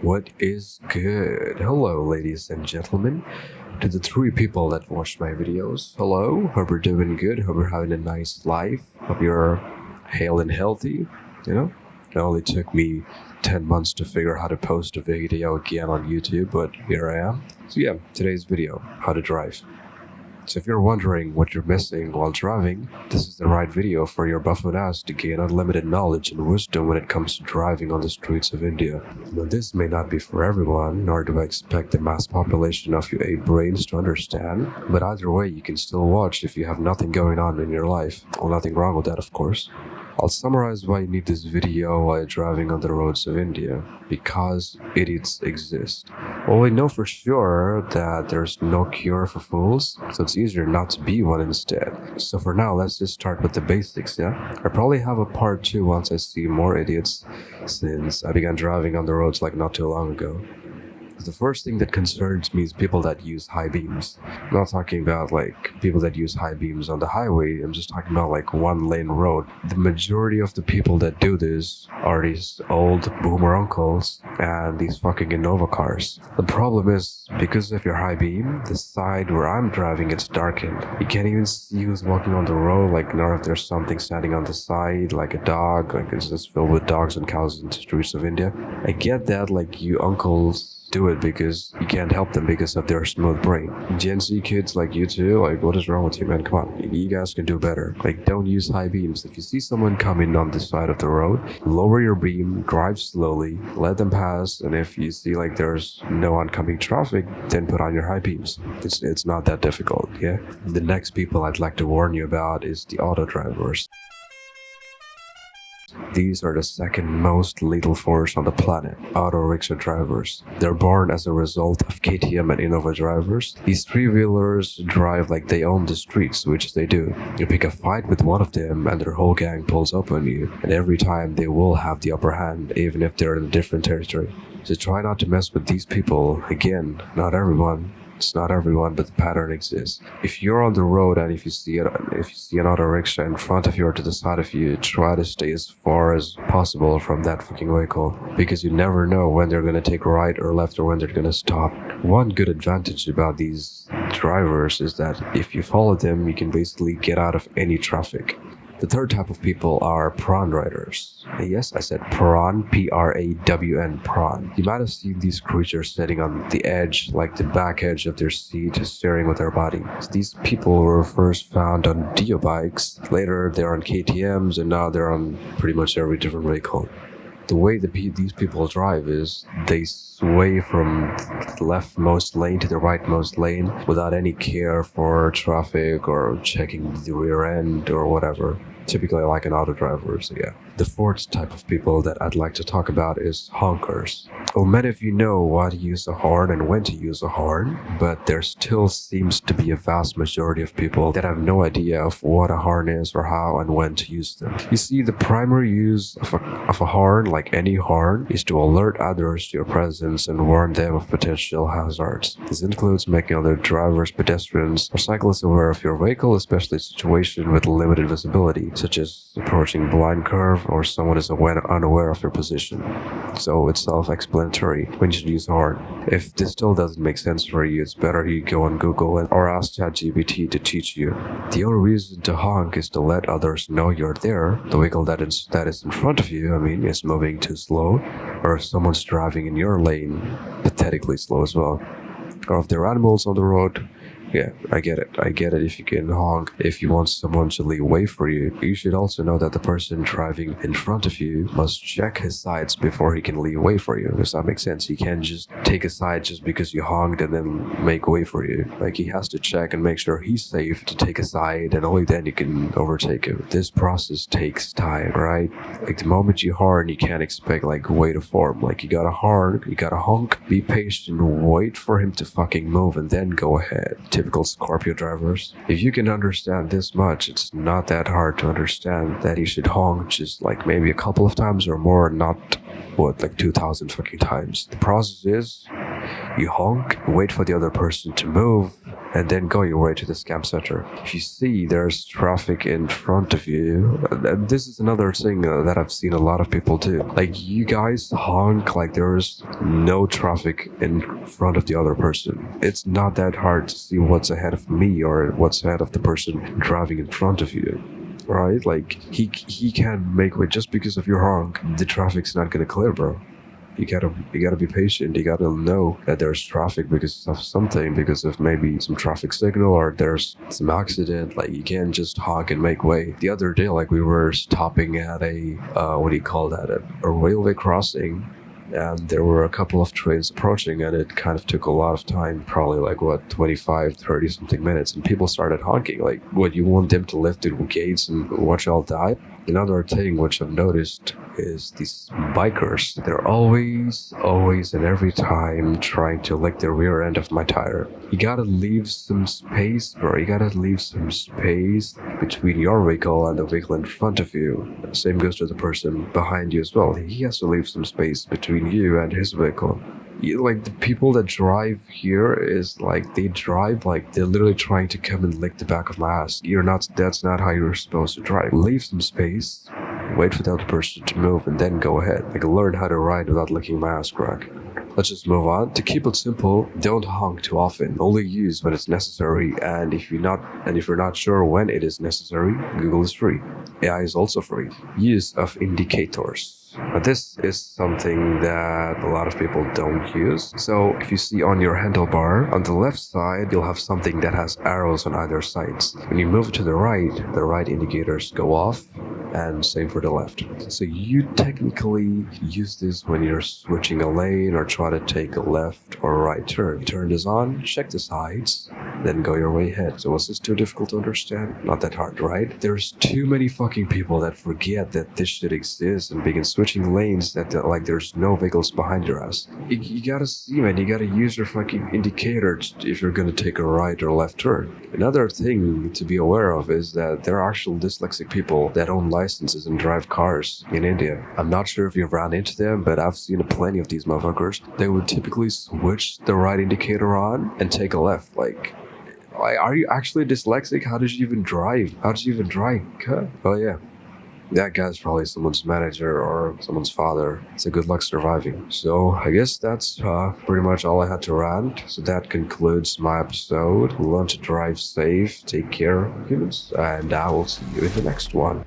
What is good? Hello, ladies and gentlemen. To the three people that watched my videos, hello. Hope you're doing good. Hope you're having a nice life. Hope you're hale and healthy. It only took me 10 months to figure out how to post a video again on YouTube, but here I am. So, yeah, today's video how to drive. So if you're wondering what you're missing while driving, this is the right video for your buffoon ass to gain unlimited knowledge and wisdom when it comes to driving on the streets of India. Now this may not be for everyone, nor do I expect the mass population of you 8 brains to understand, but either way you can still watch if you have nothing going on in your life. Well, nothing wrong with that, of course. I'll summarize why you need this video while driving on the roads of India. Because idiots exist. Well, we know for sure that there's no cure for fools, so it's easier not to be one instead. So for now, let's just start with the basics, yeah? I probably have a part 2 once I see more idiots, since I began driving on the roads like not too long ago. The first thing that concerns me is people that use high beams. I'm not talking about like people that use high beams on the highway, I'm just talking about like one lane road. The majority of the people that do this are these old boomer uncles and these fucking Innova cars. The problem is, because of your high beam, the side where I'm driving it's darkened. You can't even see who's walking on the road, like nor if there's something standing on the side, like a dog, like it's just filled with dogs and cows in the streets of India. I get that, like you uncles do it because you can't help them because of their smooth brain. Gen Z kids like you too, like what is wrong with you, man? Come on, you guys can do better. Like don't use high beams. If you see someone coming on the side of the road, lower your beam, drive slowly, let them pass, and if you see like there's no oncoming traffic, then put on your high beams. It's not that difficult, yeah? The next people I'd like to warn you about is the auto drivers. These are the second most lethal force on the planet, auto rickshaw drivers. They're born as a result of KTM and Innova drivers. These three-wheelers drive like they own the streets, which they do. You pick a fight with one of them and their whole gang pulls up on you, and every time they will have the upper hand, even if they're in a different territory. So try not to mess with these people. Again, not everyone. It's not everyone, but the pattern exists. If you're on the road and if you see an auto rickshaw in front of you or to the side of you, try to stay as far as possible from that fucking vehicle, because you never know when they're gonna take right or left or when they're gonna stop. One good advantage about these drivers is that if you follow them, you can basically get out of any traffic. The third type of people are prawn riders. Yes, I said prawn, P-R-A-W-N, prawn. You might have seen these creatures sitting on the edge, like the back edge of their seat, staring with their body. So these people were first found on Dio bikes, later they're on KTMs, and now they're on pretty much every different vehicle. The way these people drive is they sway from the leftmost lane to the rightmost lane without any care for traffic or checking the rear end or whatever. Typically like an auto driver, so yeah. The fourth type of people that I'd like to talk about is honkers. Well, many of you know how to use a horn and when to use a horn, but there still seems to be a vast majority of people that have no idea of what a horn is or how and when to use them. You see, the primary use of a horn, like any horn, is to alert others to your presence and warn them of potential hazards. This includes making other drivers, pedestrians, or cyclists aware of your vehicle, especially in situations with limited visibility, such as approaching blind curve or someone is unaware of your position. So it's self-explanatory when you should use a horn. If this still doesn't make sense for you, it's better you go on Google or ask ChatGPT to teach you. The only reason to honk is to let others know you're there. The vehicle that is in front of you, is moving too slow, or if someone's driving in your lane, pathetically slow as well. Or if there are animals on the road. Yeah, I get it if you can honk if you want someone to leave way for you. You should also know that the person driving in front of you must check his sides before he can leave way for you. Does that make sense? He can't just take a side just because you honked and then make way for you. Like, he has to check and make sure he's safe to take a side, and only then you can overtake him. This process takes time, right? Like, the moment you horn, you can't expect like way to form. Like, you gotta horn, you gotta honk, be patient, wait for him to fucking move, and then go ahead. Typical Scorpio drivers. If you can understand this much, it's not that hard to understand that you should honk just like maybe a couple of times or more, not like 2,000 fucking times. The process is you honk, wait for the other person to move, and then go your way to the scam center. If you see there's traffic in front of you, and this is another thing that I've seen a lot of people do. Like, you guys honk like there's no traffic in front of the other person. It's not that hard to see what's ahead of me or what's ahead of the person driving in front of you. Right? Like, he can't make way just because of your honk. The traffic's not gonna clear, bro. You gotta be patient. You gotta know that there's traffic because of something, because of maybe some traffic signal or there's some accident. Like, you can't just honk and make way. The other day, like, we were stopping at a what do you call that? A railway crossing. And there were a couple of trains approaching, and it kind of took a lot of time, probably like, what, 25, 30 something minutes, and people started honking. Like, what, you want them to lift the gates and watch y'all die? Another thing which I've noticed is these bikers. They're always and every time trying to lick the rear end of my tire. You gotta leave some space, bro. You gotta leave some space between your vehicle and the vehicle in front of you. Same goes to the person behind you as well. He has to leave some space between you and his vehicle. Like, the people that drive here is like, they drive like they're literally trying to come and lick the back of my ass. That's not how you're supposed to drive. Leave some space, wait for the other person to move, and then go ahead. Like, learn how to ride without licking my ass crack. Let's just move on. To keep it simple, don't honk too often. Only use when it's necessary, and if you're not sure when it is necessary, Google is free. AI is also free. Use of indicators. But this is something that a lot of people don't use. So if you see on your handlebar, on the left side, you'll have something that has arrows on either sides. When you move to the right indicators go off, and same for the left. So you technically use this when you're switching a lane or try to take a left or right turn. Turn this on, check the sides, then go your way ahead. So was this too difficult to understand? Not that hard, right? There's too many fucking people that forget that this shit exists and begin switching lanes that like there's no vehicles behind your ass. You gotta see, man, you gotta use your fucking indicators if you're gonna take a right or left turn. Another thing to be aware of is that there are actual dyslexic people that own licenses and drive cars in India. I'm not sure if you've run into them, but I've seen plenty of these motherfuckers. They would typically switch the right indicator on and take a left. Like, are you actually dyslexic? How did you even drive? Oh yeah. That guy's probably someone's manager or someone's father. So good luck surviving. So I guess that's pretty much all I had to rant. So that concludes my episode. Learn to drive safe, take care of humans, and I will see you in the next one.